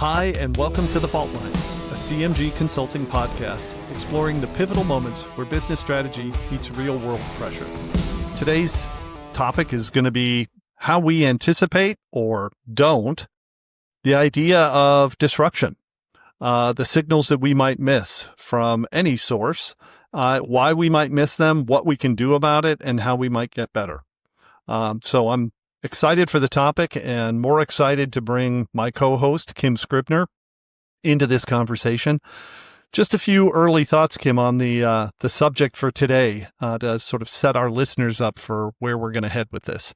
Hi, and welcome to The Fault Line, a CMG consulting podcast exploring the pivotal moments where business strategy meets real-world pressure. Today's topic is going to be how we anticipate, or don't, the idea of disruption, the signals that we might miss from any source, why we might miss them, what we can do about it, and how we might get better. So I'm excited for the topic and more excited to bring my co-host, Kim Scribner, into this conversation. Just a few early thoughts, Kim, on the subject for today to sort of set our listeners up for where we're going to head with this.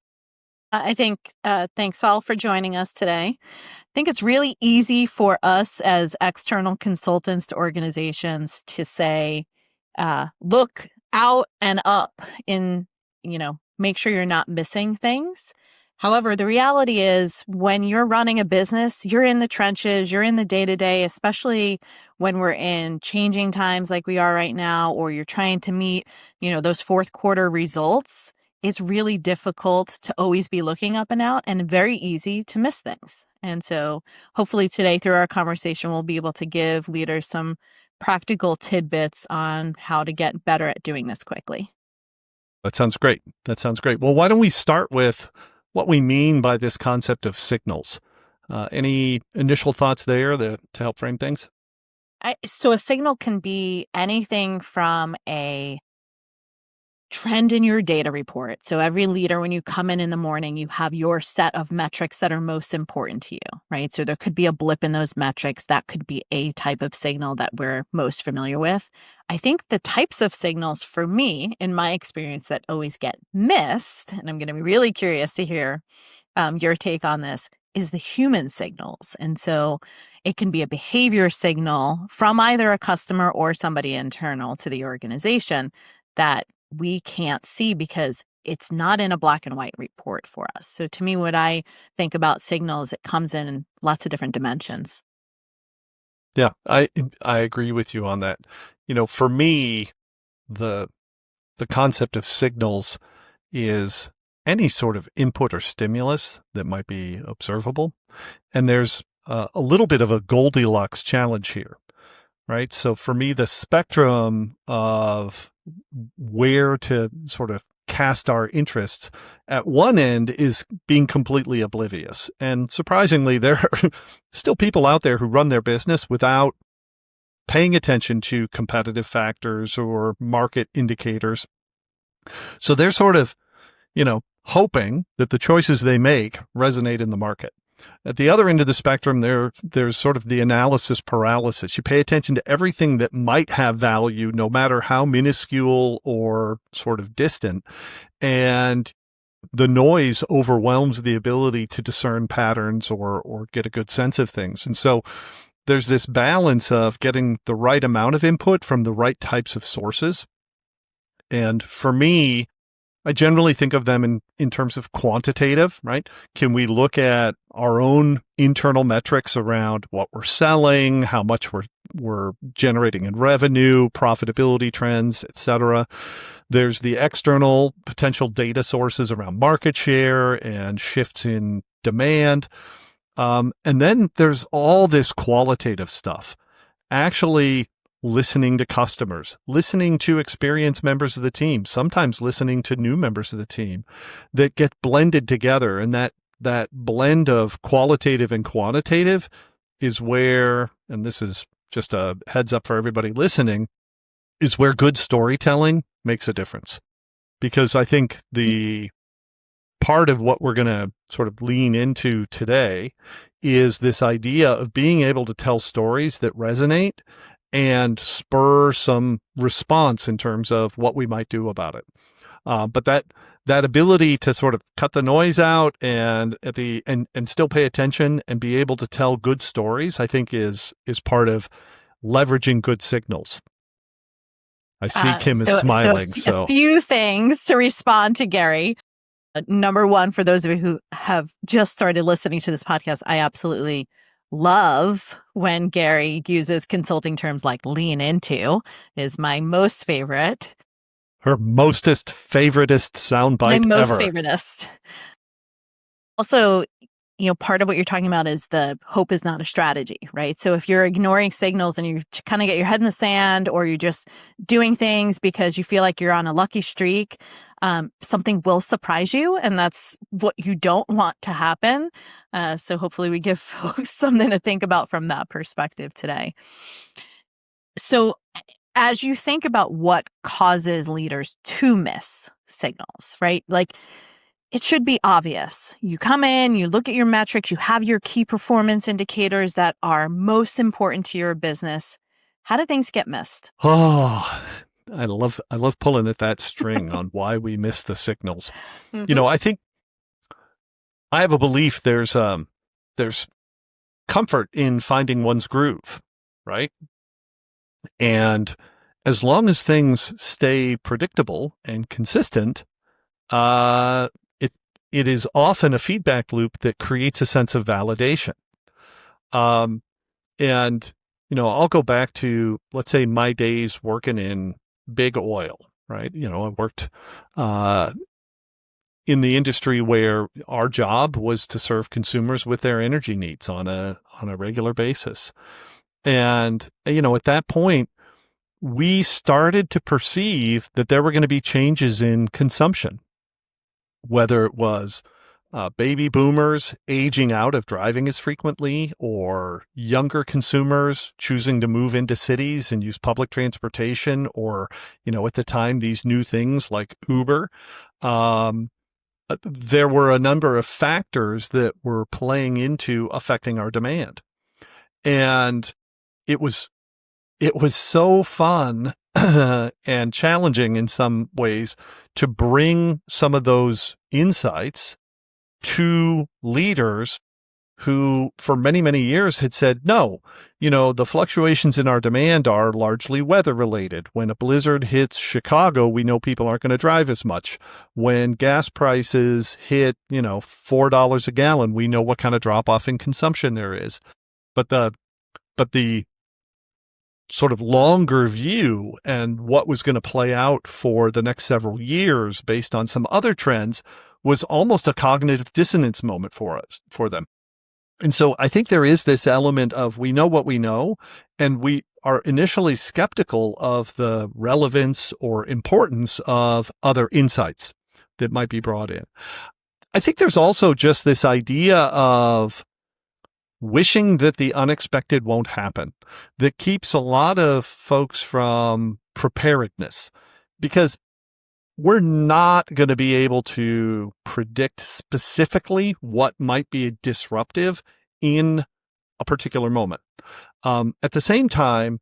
I think, thanks all for joining us today. I think it's really easy for us as external consultants to organizations to say, look out and up make sure you're not missing things. However, the reality is when you're running a business, you're in the trenches, you're in the day-to-day, especially when we're in changing times like we are right now, or you're trying to meet, those fourth quarter results. It's really difficult to always be looking up and out and very easy to miss things. And so hopefully today through our conversation, we'll be able to give leaders some practical tidbits on how to get better at doing this quickly. That sounds great. Well, why don't we start with what we mean by this concept of signals? Any initial thoughts there to help frame things? So a signal can be anything from a trend in your data report. So every leader, when you come in the morning, you have your set of metrics that are most important to you, right? So there could be a blip in those metrics. That could be a type of signal that we're most familiar with. I think the types of signals for me, in my experience, that always get missed, and I'm going to be really curious to hear your take on this, is the human signals. And so it can be a behavior signal from either a customer or somebody internal to the organization that we can't see because it's not in a black and white report for us. So to me, what I think about signals, it comes in lots of different dimensions. Yeah, I agree with you on that. For me, the concept of signals is any sort of input or stimulus that might be observable. And there's a little bit of a Goldilocks challenge here, right? So for me, the spectrum of where to sort of cast our interests at one end is being completely oblivious. And surprisingly, there are still people out there who run their business without paying attention to competitive factors or market indicators. So they're sort of, hoping that the choices they make resonate in the market. At the other end of the spectrum, there's sort of the analysis paralysis. You pay attention to everything that might have value, no matter how minuscule or sort of distant. And the noise overwhelms the ability to discern patterns or get a good sense of things. And so there's this balance of getting the right amount of input from the right types of sources. And for me, I generally think of them in terms of quantitative, right? Can we look at our own internal metrics around what we're selling, how much we're generating in revenue, profitability trends, et cetera? There's the external potential data sources around market share and shifts in demand. And then there's all this qualitative stuff, actually listening to customers, listening to experienced members of the team, sometimes listening to new members of the team that get blended together. And that blend of qualitative and quantitative is where, and this is just a heads up for everybody listening, is where good storytelling makes a difference. Because I think the part of what we're going to sort of lean into today is this idea of being able to tell stories that resonate and spur some response in terms of what we might do about it. But that ability to sort of cut the noise out and still pay attention and be able to tell good stories, I think is part of leveraging good signals. I see Kim is smiling. So a few things to respond to Gary. Number one, for those of you who have just started listening to this podcast, I absolutely love when Gary uses consulting terms like lean into. Is my most favorite. Her mostest favoritist soundbite ever. My most favoritist. Also, part of what you're talking about is the hope is not a strategy, right? So if you're ignoring signals and you kind of get your head in the sand, or you're just doing things because you feel like you're on a lucky streak, something will surprise you, and that's what you don't want to happen. So hopefully we give folks something to think about from that perspective today. So as you think about what causes leaders to miss signals, right? Like, it should be obvious. You come in, you look at your metrics, you have your key performance indicators that are most important to your business. How do things get missed? Oh, I love pulling at that string on why we miss the signals. Mm-hmm. I think I have a belief there's comfort in finding one's groove, right? And as long as things stay predictable and consistent, uh, it is often a feedback loop that creates a sense of validation. Um, and I'll go back to, let's say, my days working in big oil, right? I worked in the industry where our job was to serve consumers with their energy needs on a regular basis. And at that point, we started to perceive that there were going to be changes in consumption, whether it was baby boomers aging out of driving as frequently, or younger consumers choosing to move into cities and use public transportation, or, at the time, these new things like Uber. There were a number of factors that were playing into affecting our demand. And it was so fun and challenging in some ways to bring some of those insights to leaders who for many, many years had said, no, the fluctuations in our demand are largely weather related. When a blizzard hits Chicago, we know people aren't going to drive as much. When gas prices hit, $4 a gallon, we know what kind of drop off in consumption there is. But the sort of longer view and what was going to play out for the next several years based on some other trends was almost a cognitive dissonance moment for them. And so I think there is this element of, we know what we know, and we are initially skeptical of the relevance or importance of other insights that might be brought in. I think there's also just this idea of wishing that the unexpected won't happen that keeps a lot of folks from preparedness, because we're not going to be able to predict specifically what might be disruptive in a particular moment. At the same time,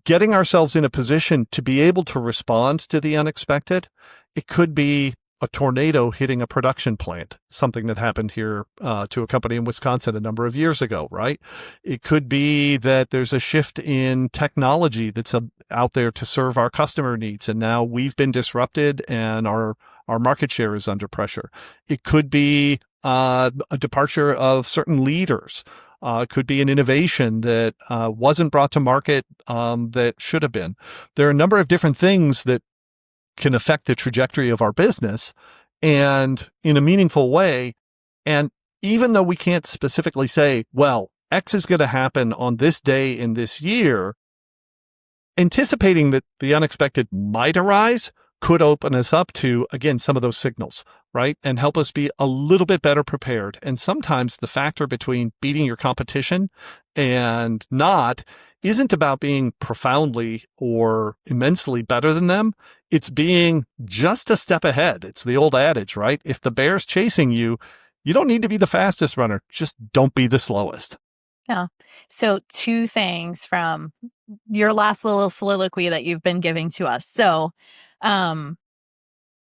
getting ourselves in a position to be able to respond to the unexpected, it could be a tornado hitting a production plant, something that happened here to a company in Wisconsin a number of years ago, right? It could be that there's a shift in technology that's out there to serve our customer needs, and now we've been disrupted and our market share is under pressure. It could be a departure of certain leaders. It could be an innovation that wasn't brought to market that should have been. There are a number of different things that can affect the trajectory of our business, and in a meaningful way. And even though we can't specifically say, well, X is going to happen on this day in this year, anticipating that the unexpected might arise could open us up to, again, some of those signals, right? And help us be a little bit better prepared. And sometimes the factor between beating your competition and not isn't about being profoundly or immensely better than them. It's being just a step ahead. It's the old adage, right? If the bear's chasing you, you don't need to be the fastest runner. Just don't be the slowest. Yeah. So 2 things from your last little soliloquy that you've been giving to us. So,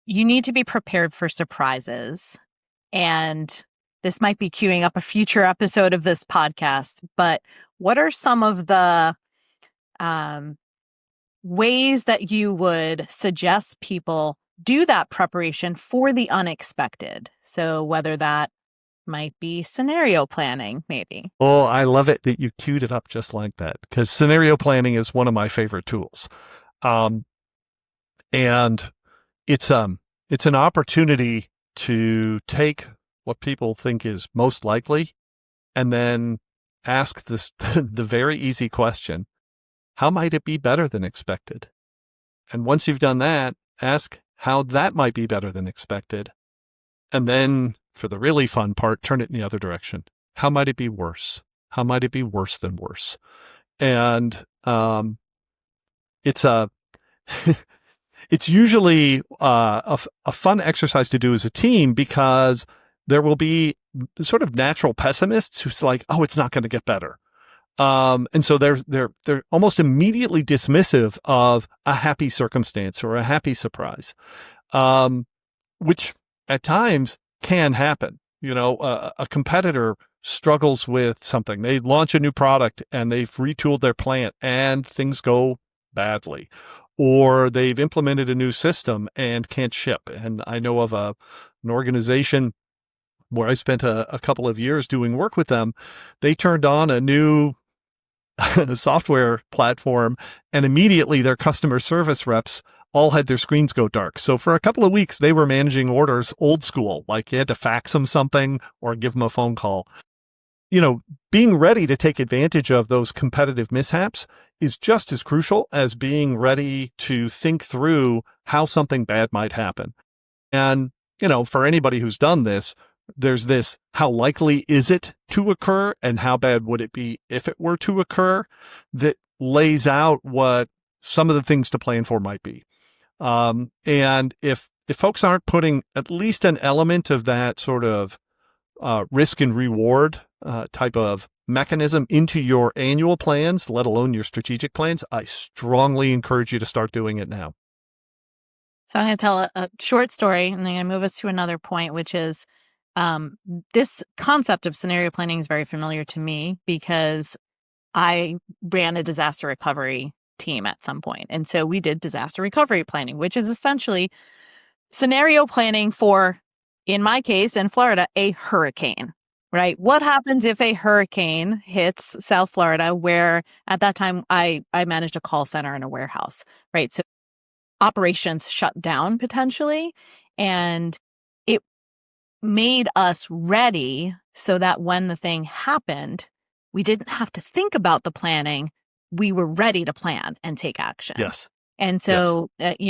you need to be prepared for surprises. And this might be queuing up a future episode of this podcast, but what are some of the ways that you would suggest people do that preparation for the unexpected? So whether that might be scenario planning, maybe. Oh, I love it that you queued it up just like that, because scenario planning is one of my favorite tools. And it's an opportunity to take what people think is most likely, and then ask this the very easy question, how might it be better than expected? And once you've done that, ask how that might be better than expected. And then for the really fun part, turn it in the other direction. How might it be worse? How might it be worse than worse? And it's a it's usually a fun exercise to do as a team, because there will be sort of natural pessimists who's like, oh, it's not going to get better. And so they're almost immediately dismissive of a happy circumstance or a happy surprise, which at times can happen. A competitor struggles with something. They launch a new product and they've retooled their plant and things go badly, or they've implemented a new system and can't ship. And I know of an organization where I spent a couple of years doing work with them. They turned on a new software platform, and immediately their customer service reps all had their screens go dark. So for a couple of weeks, they were managing orders old school, like you had to fax them something or give them a phone call. Being ready to take advantage of those competitive mishaps is just as crucial as being ready to think through how something bad might happen. And, for anybody who's done this, there's this, how likely is it to occur and how bad would it be if it were to occur, that lays out what some of the things to plan for might be. And if folks aren't putting at least an element of that sort of risk and reward type of mechanism into your annual plans, let alone your strategic plans, I strongly encourage you to start doing it now. So I'm going to tell a short story, and then I'm going to move us to another point, which is this concept of scenario planning is very familiar to me because I ran a disaster recovery team at some point. And so we did disaster recovery planning, which is essentially scenario planning for, in my case, in Florida, a hurricane, right? What happens if a hurricane hits South Florida, where at that time I managed a call center and a warehouse, right? So operations shut down potentially. And it made us ready so that when the thing happened, we didn't have to think about the planning. We were ready to plan and take action. Yes. And Yes. so,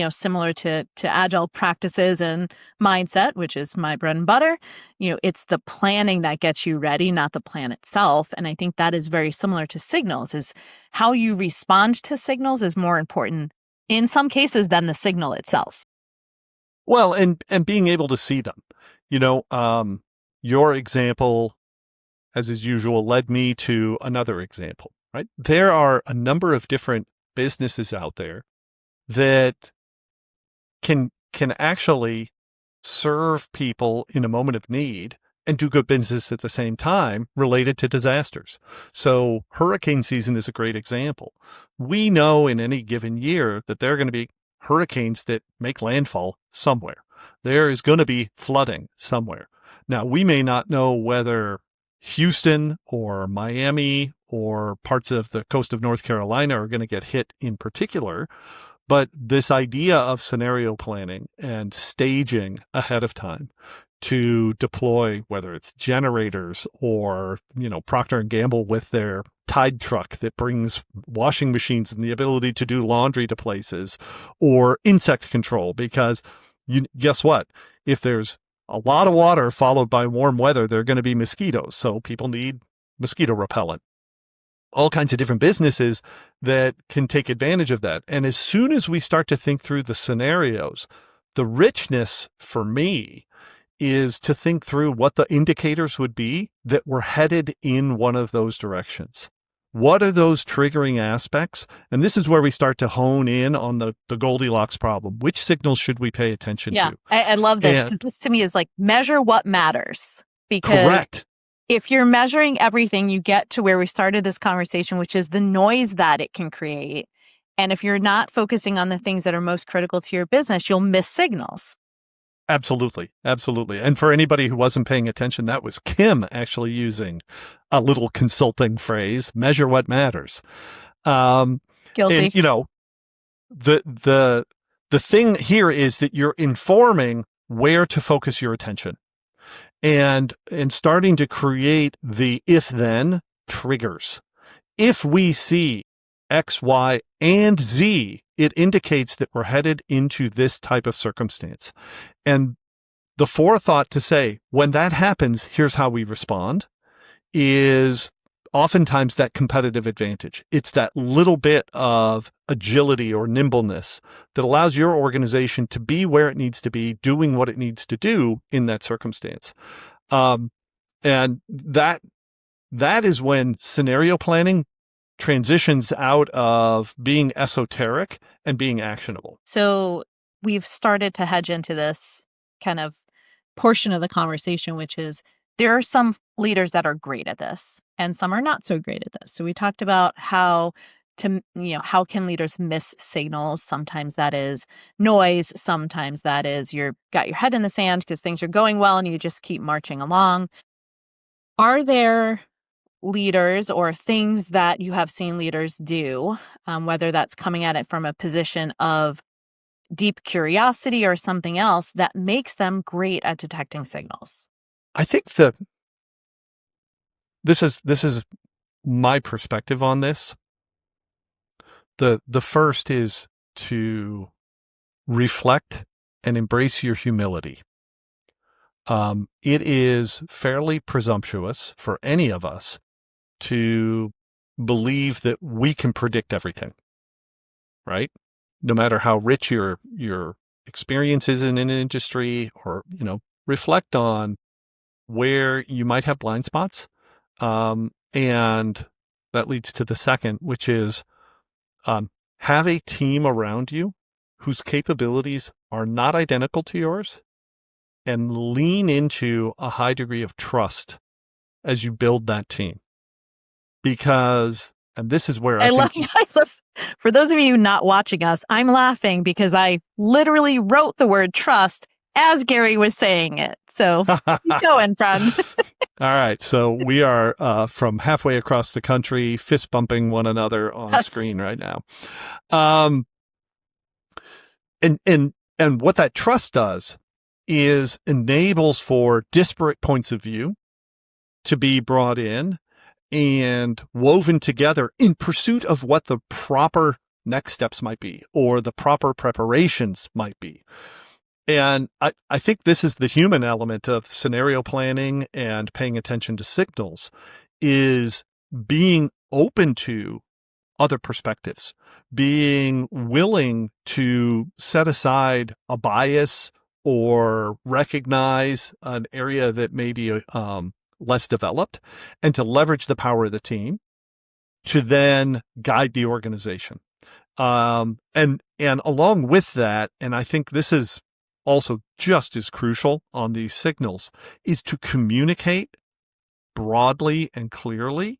similar to agile practices and mindset, which is my bread and butter, it's the planning that gets you ready, not the plan itself. And I think that is very similar to signals. Is how you respond to signals is more important in some cases than the signal itself. Well, and being able to see them. Your example, as is usual, led me to another example, right? There are a number of different businesses out there that can actually serve people in a moment of need and do good business at the same time related to disasters. So hurricane season is a great example. We know in any given year that there are going to be hurricanes that make landfall somewhere. There is going to be flooding somewhere. Now, we may not know whether Houston or Miami or parts of the coast of North Carolina are going to get hit in particular, but this idea of scenario planning and staging ahead of time to deploy, whether it's generators or, Procter and Gamble with their Tide truck that brings washing machines and the ability to do laundry to places, or insect control, because guess what? If there's a lot of water followed by warm weather, there are going to be mosquitoes. So people need mosquito repellent. All kinds of different businesses that can take advantage of that. And as soon as we start to think through the scenarios, the richness for me is to think through what the indicators would be that we're headed in one of those directions. What are those triggering aspects? And this is where we start to hone in on the Goldilocks problem. Which signals should we pay attention to? I love this, because this to me is like measure what matters. Because correct. If you're measuring everything, you get to where we started this conversation, which is the noise that it can create. And if you're not focusing on the things that are most critical to your business, you'll miss signals. Absolutely. Absolutely. And for anybody who wasn't paying attention, that was Kim actually using a little consulting phrase, measure what matters. Guilty. And, the thing here is that you're informing where to focus your attention. and starting to create the if then triggers. If we see X, Y, and Z, it indicates that we're headed into this type of circumstance. And the forethought to say, when that happens, here's how we respond, is oftentimes that competitive advantage. It's that little bit of agility or nimbleness that allows your organization to be where it needs to be, doing what it needs to do in that circumstance. And that is when scenario planning transitions out of being esoteric and being actionable. So we've started to hedge into this kind of portion of the conversation, which is there are some leaders that are great at this and some are not so great at this. So we talked about how how can leaders miss signals? Sometimes that is noise. Sometimes that is you're got your head in the sand because things are going well and you just keep marching along. Are there leaders or things that you have seen leaders do, whether that's coming at it from a position of deep curiosity or something else that makes them great at detecting signals? I think this is my perspective on this. The first is to reflect and embrace your humility. It is fairly presumptuous for any of us to believe that we can predict everything, right? No matter how rich your experience is in an industry, or reflect on where you might have blind spots. And that leads to the second, which is have a team around you whose capabilities are not identical to yours, and lean into a high degree of trust as you build that team. Because, and this is where I love, for those of you not watching us, I'm laughing because I literally wrote the word trust as Gary was saying it. So keep going, friend. All right. So we are from halfway across the country, fist bumping one another on screen right now. And what that trust does is enables for disparate points of view to be brought in and woven together in pursuit of what the proper next steps might be, or the proper preparations might be. And I think this is the human element of scenario planning and paying attention to signals, is being open to other perspectives, being willing to set aside a bias or recognize an area that may be less developed, and to leverage the power of the team to then guide the organization. And along with that, and I think this is also just as crucial on these signals, is to communicate broadly and clearly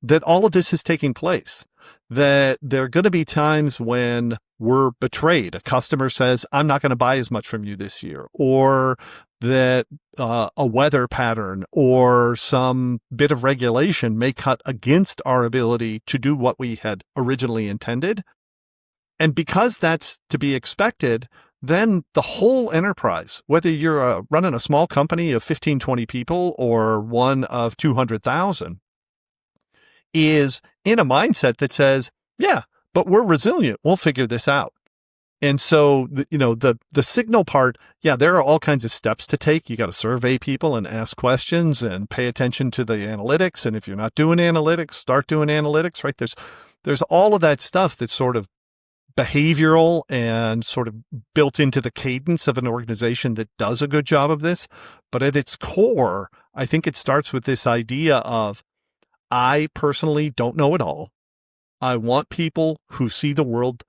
that all of this is taking place, that there are going to be times when we're betrayed. A customer says, I'm not going to buy as much from you this year, or that a weather pattern or some bit of regulation may cut against our ability to do what we had originally intended. And because that's to be expected, then the whole enterprise, whether you're running a small company of 15, 20 people or one of 200,000, is in a mindset that says, yeah, but we're resilient. We'll figure this out. And so, the signal part, yeah, there are all kinds of steps to take. You got to survey people and ask questions and pay attention to the analytics. And if you're not doing analytics, start doing analytics, right? There's all of that stuff that's sort of behavioral and sort of built into the cadence of an organization that does a good job of this. But at its core, I think it starts with this idea of, I personally don't know it all. I want people who see the world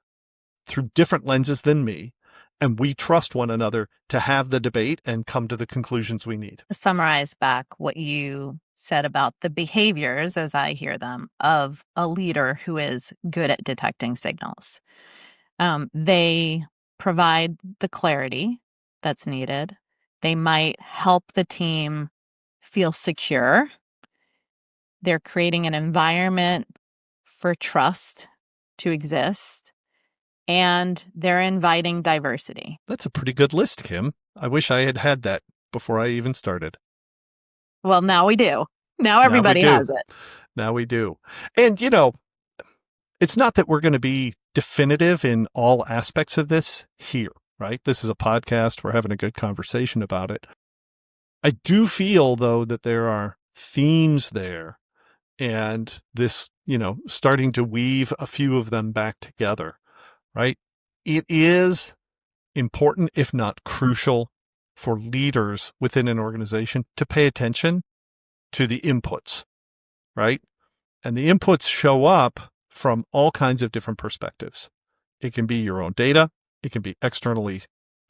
through different lenses than me, and we trust one another to have the debate and come to the conclusions we need. To summarize back what you said about the behaviors, as I hear them, of a leader who is good at detecting signals. They provide the clarity that's needed. They might help the team feel secure. They're creating an environment for trust to exist, and they're inviting diversity. That's a pretty good list, Kim. I wish I had had that before I even started. Well, now we do. Now Now we everybody do. has it. Now we do. And, it's not that we're going to be definitive in all aspects of this here, right? This is a podcast. We're having a good conversation about it. I do feel, though, that there are themes there and this, starting to weave a few of them back together, right? It is important, if not crucial, for leaders within an organization to pay attention to the inputs, right? And the inputs show up from all kinds of different perspectives. It can be your own data. It can be externally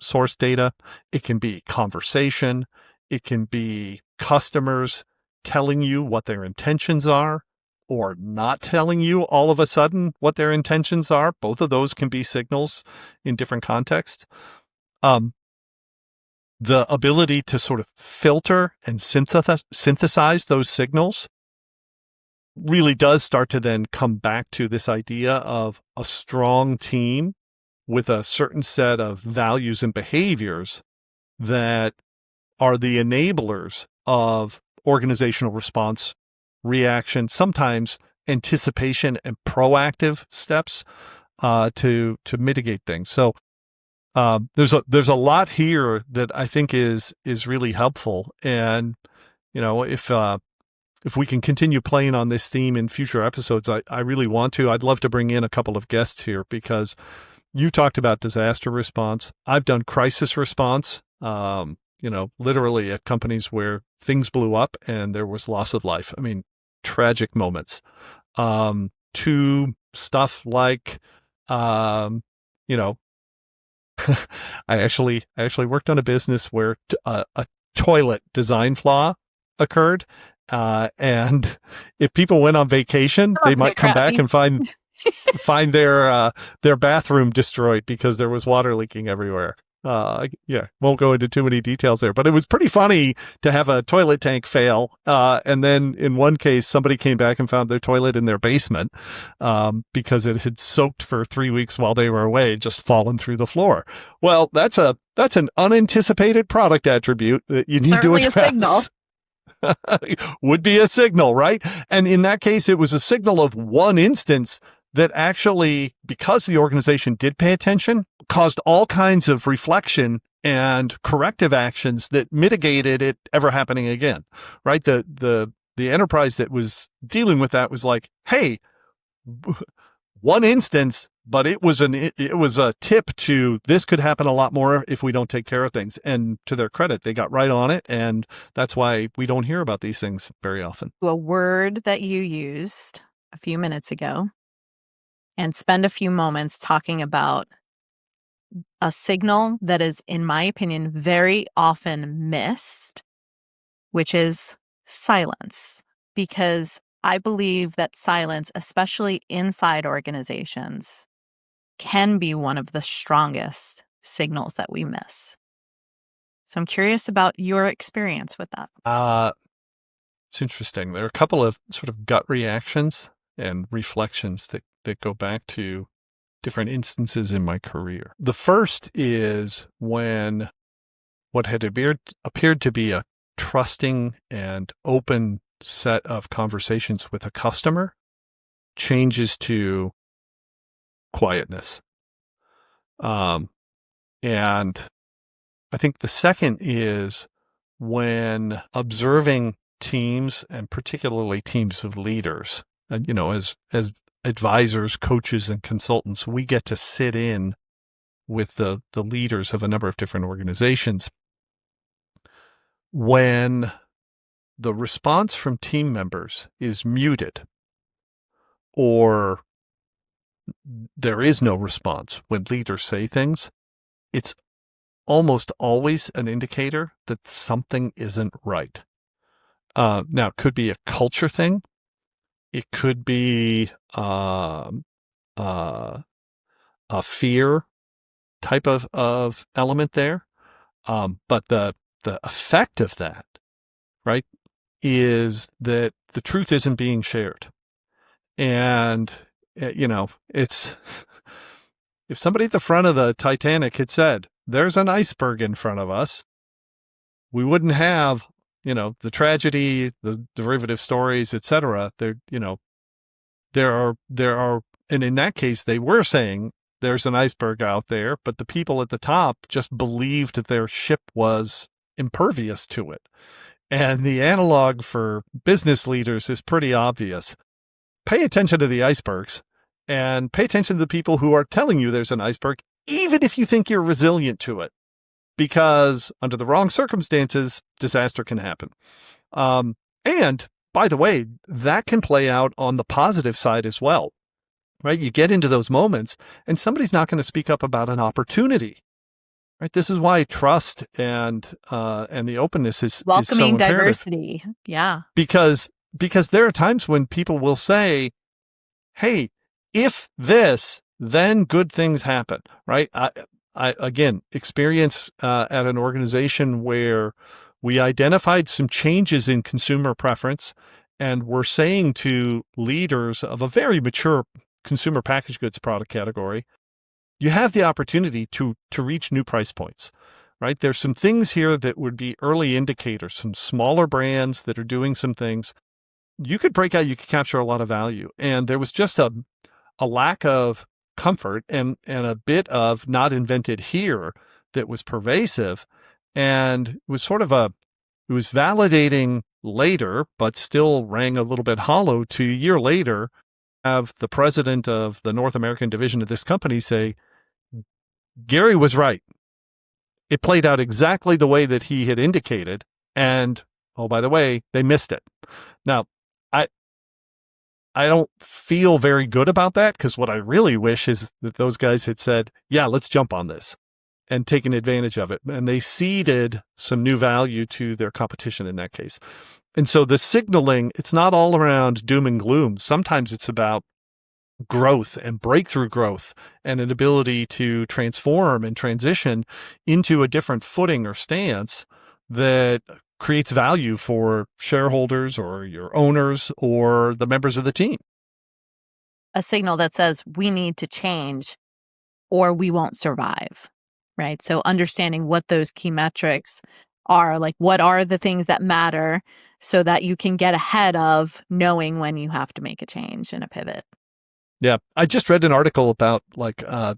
sourced data. It can be conversation. It can be customers telling you what their intentions are or not telling you all of a sudden what their intentions are. Both of those can be signals in different contexts. The ability to sort of filter and synthesize those signals really does start to then come back to this idea of a strong team with a certain set of values and behaviors that are the enablers of organizational response, reaction, sometimes anticipation and proactive steps to mitigate things. So there's a lot here that I think is really helpful. And if we can continue playing on this theme in future episodes, I really want to. I'd love to bring in a couple of guests here because you talked about disaster response. I've done crisis response, literally at companies where things blew up and there was loss of life. I mean, tragic moments. To stuff like, I actually worked on a business where a toilet design flaw occurred. And if people went on vacation, they might come back and find their bathroom destroyed because there was water leaking everywhere. Won't go into too many details there, but it was pretty funny to have a toilet tank fail. And then in one case, somebody came back and found their toilet in their basement, because it had soaked for 3 weeks while they were away, just fallen through the floor. Well, that's an unanticipated product attribute that you need Certainly to address. A signal. Would be a signal, right? And in that case, it was a signal of one instance that actually, because the organization did pay attention, caused all kinds of reflection and corrective actions that mitigated it ever happening again, right? The enterprise that was dealing with that was like, hey, one instance, but it was a tip to this could happen a lot more if we don't take care of things. And to their credit, they got right on it. And that's why we don't hear about these things very often. A word that you used a few minutes ago, and spend a few moments talking about a signal that is, in my opinion, very often missed, which is silence. Because I believe that silence, especially inside organizations, can be one of the strongest signals that we miss. So I'm curious about your experience with that. It's interesting. There are a couple of sort of gut reactions and reflections that go back to different instances in my career. The first is when what had appeared to be a trusting and open set of conversations with a customer changes to quietness. And I think the second is when observing teams, and particularly teams of leaders, and as advisors, coaches, and consultants, we get to sit in with the leaders of a number of different organizations. When the response from team members is muted, or there is no response when leaders say things, it's almost always an indicator that something isn't right. Now, it could be a culture thing. It could be a fear type of element there. But the effect of that, right, is that the truth isn't being shared. And, it's, if somebody at the front of the Titanic had said, there's an iceberg in front of us, we wouldn't have the tragedy, the derivative stories, etc. There are, and in that case, they were saying there's an iceberg out there, but the people at the top just believed their ship was impervious to it. And the analog for business leaders is pretty obvious. Pay attention to the icebergs and pay attention to the people who are telling you there's an iceberg, even if you think you're resilient to it, because under the wrong circumstances, disaster can happen. And by the way, that can play out on the positive side as well, right? You get into those moments and somebody's not going to speak up about an opportunity, right? This is why trust and the openness is so welcoming imperative. diversity. Yeah. Because there are times when people will say, hey, if this, then good things happen, right? I again, experience at an organization where we identified some changes in consumer preference, and we're saying to leaders of a very mature consumer packaged goods product category, you have the opportunity to reach new price points, right? There's some things here that would be early indicators, some smaller brands that are doing some things. You could break out, you could capture a lot of value. And there was just a lack of comfort and a bit of not invented here that was pervasive. And it was it was validating later, but still rang a little bit hollow to a year later have the president of the North American division of this company say, Gary was right. It played out exactly the way that he had indicated. And, oh, by the way, they missed it. Now, I don't feel very good about that, because what I really wish is that those guys had said, yeah, let's jump on this and taken advantage of it. And they ceded some new value to their competition in that case. And so the signaling, it's not all around doom and gloom. Sometimes it's about growth and breakthrough growth and an ability to transform and transition into a different footing or stance that creates value for shareholders or your owners or the members of the team. A signal that says we need to change or we won't survive, right? So understanding what those key metrics are, like what are the things that matter so that you can get ahead of knowing when you have to make a change and a pivot. Yeah, I just read an article about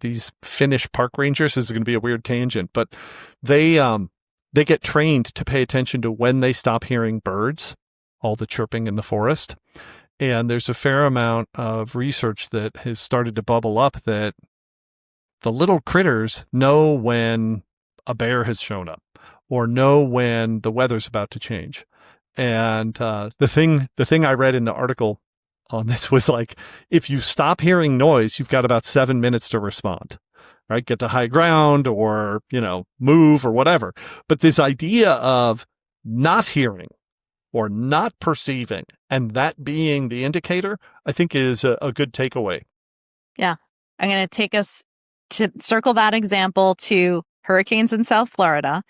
these Finnish park rangers. This is going to be a weird tangent, but they get trained to pay attention to when they stop hearing birds, all the chirping in the forest. And there's a fair amount of research that has started to bubble up that the little critters know when a bear has shown up or know when the weather's about to change. And the thing I read in the article on this was like, if you stop hearing noise, you've got about 7 minutes to respond, right? Get to high ground or, move or whatever. But this idea of not hearing or not perceiving and that being the indicator, I think is a good takeaway. Yeah. I'm going to take us to circle that example to hurricanes in South Florida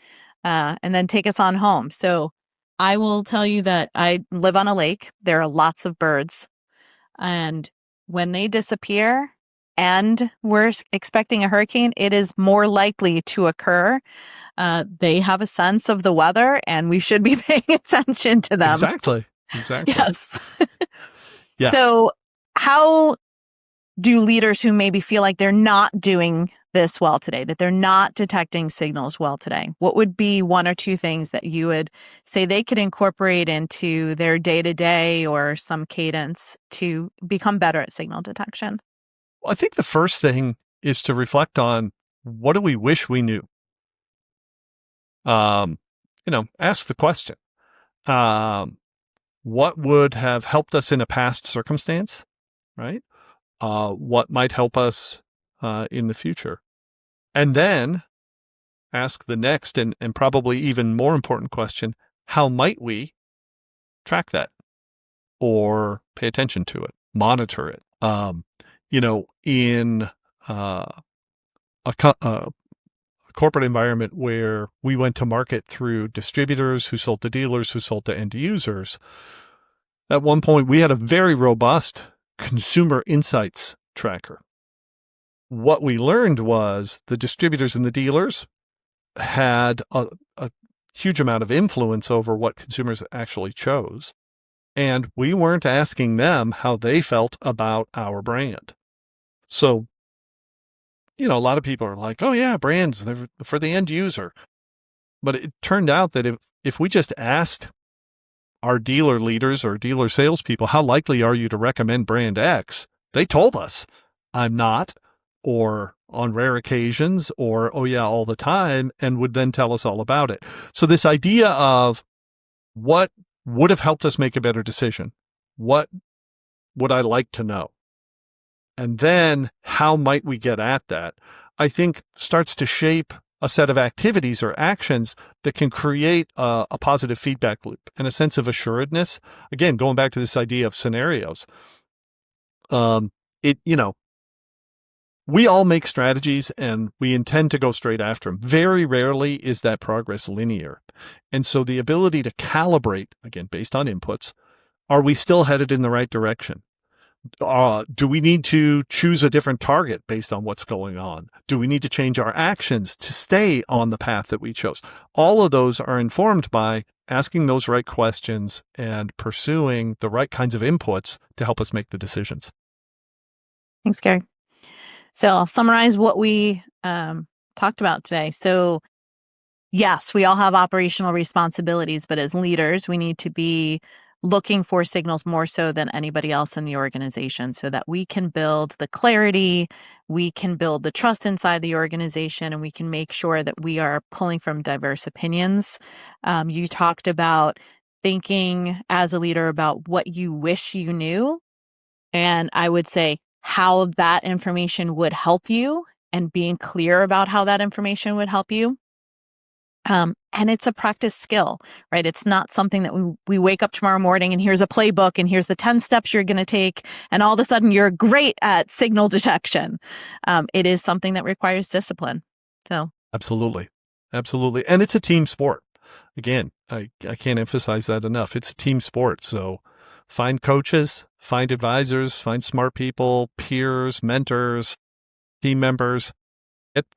and then take us on home. So I will tell you that I live on a lake. There are lots of birds. And when they disappear and we're expecting a hurricane, it is more likely to occur. They have a sense of the weather and we should be paying attention to them. Exactly. Yes. Yeah. So how do leaders who maybe feel like they're not doing this well today, that they're not detecting signals well today, what would be one or two things that you would say they could incorporate into their day-to-day or some cadence to become better at signal detection? Well, I think the first thing is to reflect on, what do we wish we knew? Ask the question. What would have helped us in a past circumstance, right? What might help us in the future? And then ask the next and probably even more important question, how might we track that or pay attention to it, monitor it? In a corporate environment where we went to market through distributors who sold to dealers who sold to end users, at one point we had a very robust consumer insights tracker. What we learned was the distributors and the dealers had a huge amount of influence over what consumers actually chose. And we weren't asking them how they felt about our brand. So, a lot of people are like, oh yeah, brands, they're for the end user. But it turned out that if we just asked our dealer leaders or dealer salespeople, how likely are you to recommend brand X? They told us, I'm not, or on rare occasions, or, oh yeah, all the time, and would then tell us all about it. So this idea of what would have helped us make a better decision, what would I like to know? And then how might we get at that, I think starts to shape a set of activities or actions that can create a positive feedback loop and a sense of assuredness. Again, going back to this idea of scenarios, we all make strategies and we intend to go straight after them. Very rarely is that progress linear. And so the ability to calibrate, again, based on inputs, are we still headed in the right direction? Do we need to choose a different target based on what's going on? Do we need to change our actions to stay on the path that we chose? All of those are informed by asking those right questions and pursuing the right kinds of inputs to help us make the decisions. Thanks, Gary. So I'll summarize what we talked about today. So yes, we all have operational responsibilities, but as leaders, we need to be looking for signals more so than anybody else in the organization so that we can build the clarity, we can build the trust inside the organization, and we can make sure that we are pulling from diverse opinions. You talked about thinking as a leader about what you wish you knew. And I would say how that information would help you and being clear about how that information would help you. And it's a practice skill, right? It's not something that we wake up tomorrow morning and here's a playbook and here's the 10 steps you're going to take. And all of a sudden you're great at signal detection. It is something that requires discipline. So Absolutely. Absolutely. And it's a team sport. Again, I can't emphasize that enough. It's a team sport. So find coaches, find advisors, find smart people, peers, mentors, team members.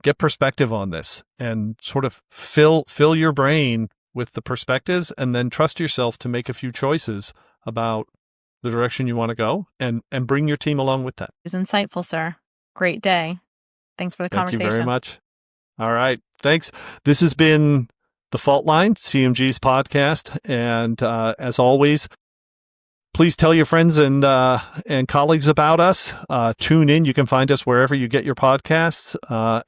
Get perspective on this and sort of fill your brain with the perspectives and then trust yourself to make a few choices about the direction you want to go and bring your team along with that. It was insightful, sir. Great day. Thanks for the conversation. Thank you very much. All right. Thanks. This has been The Fault Line, CMG's podcast. And as always, please tell your friends and colleagues about us. Tune in. You can find us wherever you get your podcasts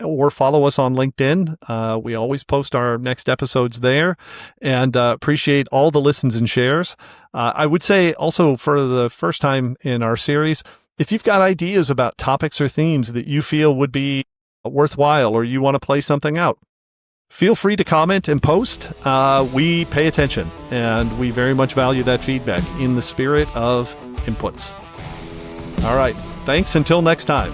or follow us on LinkedIn. We always post our next episodes there and appreciate all the listens and shares. I would say also for the first time in our series, if you've got ideas about topics or themes that you feel would be worthwhile or you want to play something out, feel free to comment and post. We pay attention, and we very much value that feedback in the spirit of inputs. All right. Thanks. Until next time.